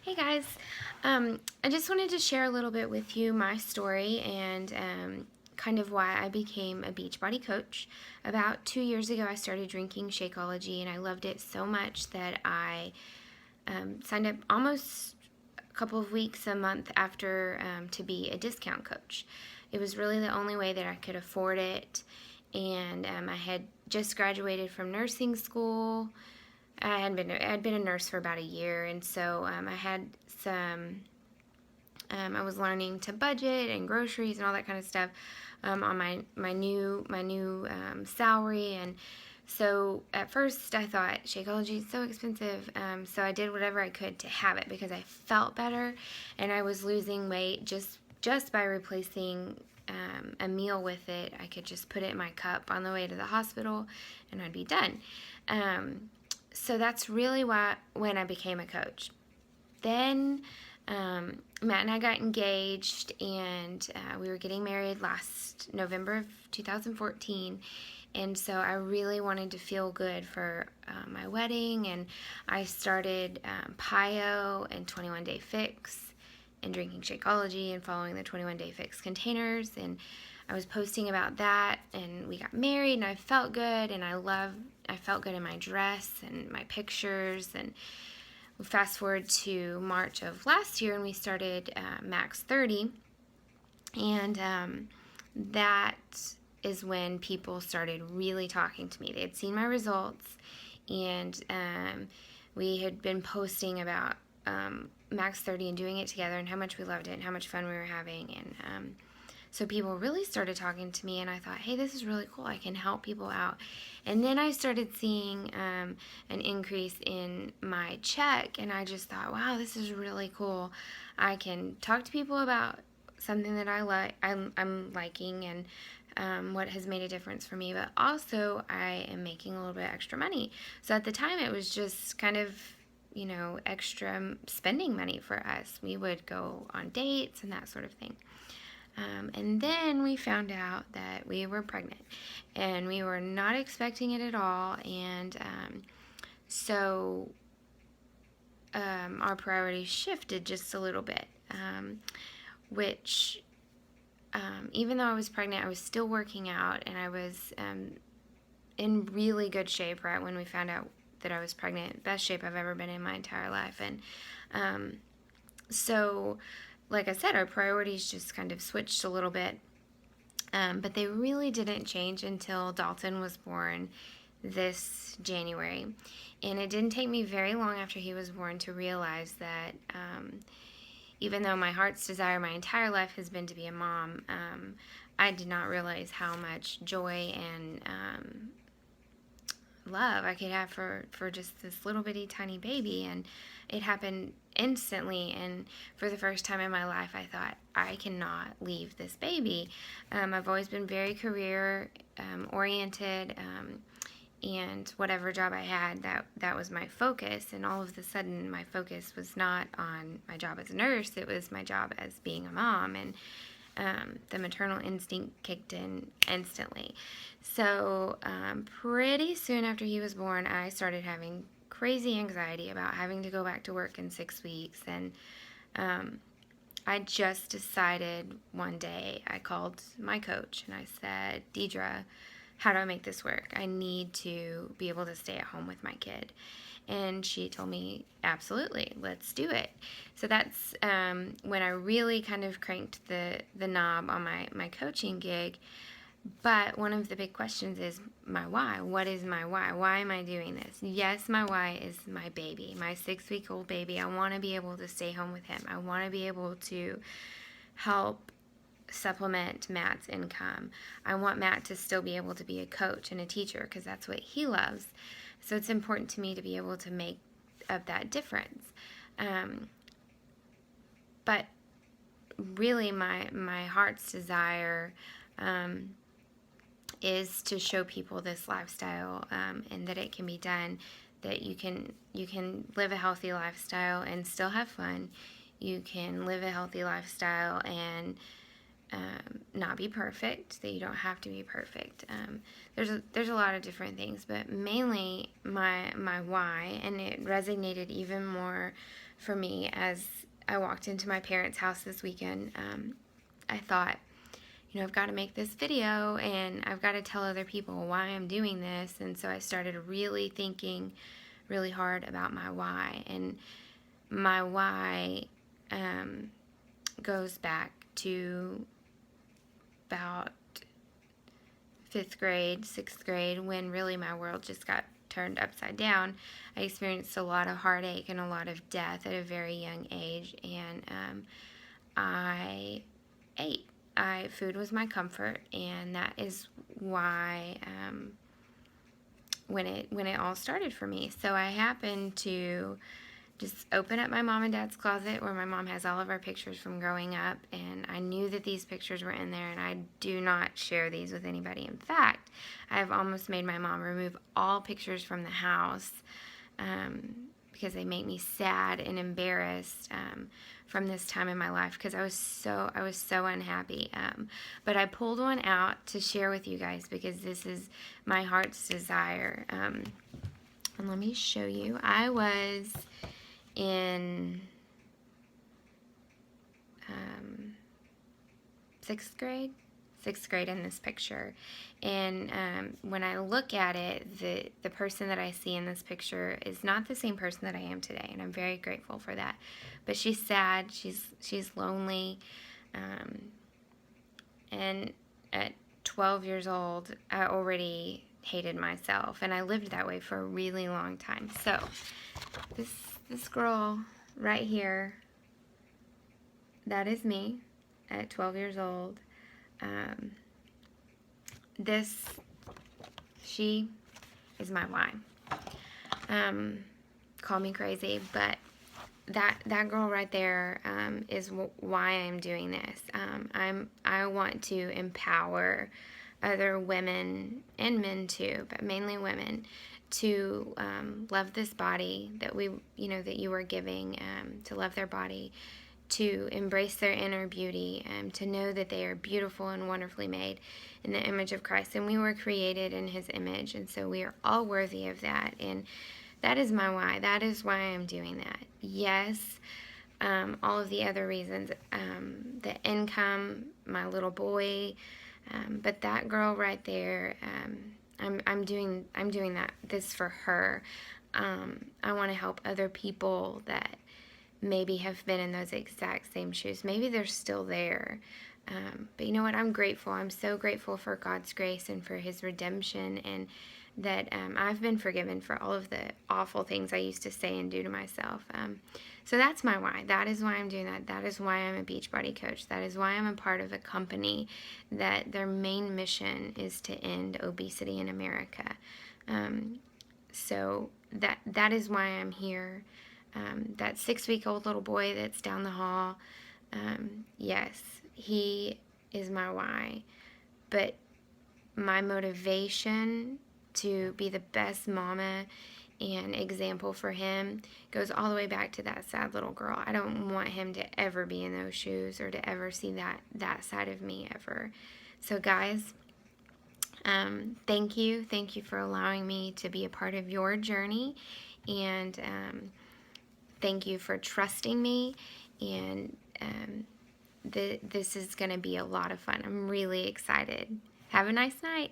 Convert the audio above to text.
Hey guys, I just wanted to share a little bit with you my story and kind of why I became a Beachbody coach. About 2 years ago, I started drinking Shakeology, and I loved it so much that I signed up almost a couple of weeks, a month after to be a discount coach. It was really the only way that I could afford it, and I had just graduated from nursing school. I'd been a nurse for about a year, and so I had some. I was learning to budget and groceries and all that kind of stuff on my new salary, and so at first I thought Shakeology is so expensive, so I did whatever I could to have it because I felt better, and I was losing weight just by replacing a meal with it. I could just put it in my cup on the way to the hospital, and I'd be done. So that's really when I became a coach. Then Matt and I got engaged, and we were getting married last November of 2014. And so I really wanted to feel good for my wedding, and I started PiYo and 21 Day Fix and drinking Shakeology and following the 21 Day Fix containers. And I was posting about that, and we got married, and I felt good, and I felt good in my dress and my pictures. And we fast forward to March of last year, and we started Max 30, and that is when people started really talking to me. They had seen my results, and we had been posting about Max 30 and doing it together, and how much we loved it and how much fun we were having. And so people really started talking to me, and I thought, hey, this is really cool. I can help people out. And then I started seeing an increase in my check, and I just thought, wow, this is really cool. I can talk to people about something that I'm liking, and what has made a difference for me, but also I am making a little bit extra money. So at the time, it was just kind of, extra spending money for us. We would go on dates and that sort of thing. And then we found out that we were pregnant, and we were not expecting it at all. And so our priorities shifted just a little bit, which even though I was pregnant, I was still working out, and I was in really good shape right when we found out that I was pregnant. Best shape I've ever been in my entire life. And so, like I said, our priorities just kind of switched a little bit, but they really didn't change until Dalton was born this January. And it didn't take me very long after he was born to realize that even though my heart's desire my entire life has been to be a mom, I did not realize how much joy and love I could have for just this little bitty tiny baby. And it happened instantly, and for the first time in my life, I thought, I cannot leave this baby. I've always been very career oriented, and whatever job I had, that was my focus. And all of a sudden, my focus was not on my job as a nurse, it was my job as being a mom. And the maternal instinct kicked in instantly. So pretty soon after he was born, I started having crazy anxiety about having to go back to work in 6 weeks. And I just decided one day, I called my coach and I said, Deidre, how do I make this work? I need to be able to stay at home with my kid. And she told me, absolutely, let's do it. So that's when I really kind of cranked the knob on my coaching gig. But one of the big questions is my why. What is my why? Why am I doing this? Yes, my why is my baby, my 6-week-old baby. I want to be able to stay home with him. I want to be able to help supplement Matt's income. I want Matt to still be able to be a coach and a teacher because that's what he loves. So it's important to me to be able to make up that difference. But really my heart's desire is to show people this lifestyle, and that it can be done, that you can live a healthy lifestyle and still have fun. You can live a healthy lifestyle and not be perfect, that you don't have to be perfect. There's a lot of different things, but mainly my why, and it resonated even more for me as I walked into my parents' house this weekend. I thought, I've got to make this video and I've got to tell other people why I'm doing this. And so I started really thinking really hard about my why. And my why goes back to about 5th grade, 6th grade, when really my world just got turned upside down. I experienced a lot of heartache and a lot of death at a very young age, and I ate. Food was my comfort, and that is why when it all started for me. So I happened to just open up my mom and dad's closet where my mom has all of our pictures from growing up, and I knew that these pictures were in there, and I do not share these with anybody. In fact, I've almost made my mom remove all pictures from the house because they make me sad and embarrassed from this time in my life, because I was so unhappy. But I pulled one out to share with you guys because this is my heart's desire. And let me show you. I was in 6th grade in this picture, and when I look at it, the person that I see in this picture is not the same person that I am today, and I'm very grateful for that. But she's sad, she's lonely, and at 12 years old, I already hated myself, and I lived that way for a really long time. So this girl right here, that is me at 12 years old. She is my why. Call me crazy, but that girl right there is why I'm doing this. I want to empower other women and men too, but mainly women, to love this body that that you are giving, to love their body, to embrace their inner beauty, to know that they are beautiful and wonderfully made in the image of Christ, and we were created in His image, and so we are all worthy of that. And that is my why. That is why I'm doing that. Yes, all of the other reasons, the income, my little boy, but that girl right there, I'm doing this for her. I want to help other people that maybe have been in those exact same shoes. Maybe they're still there. But you know what? I'm grateful. I'm so grateful for God's grace and for His redemption, and that I've been forgiven for all of the awful things I used to say and do to myself. So that's my why. That is why I'm doing that. That is why I'm a Beachbody coach. That is why I'm a part of a company that their main mission is to end obesity in America. So that is why I'm here. That 6-week-old little boy that's down the hall, yes, he is my why. But my motivation to be the best mama and example for him goes all the way back to that sad little girl. I don't want him to ever be in those shoes or to ever see that side of me ever. So guys, thank you for allowing me to be a part of your journey, and thank you for trusting me, and this is going to be a lot of fun. I'm really excited. Have a nice night.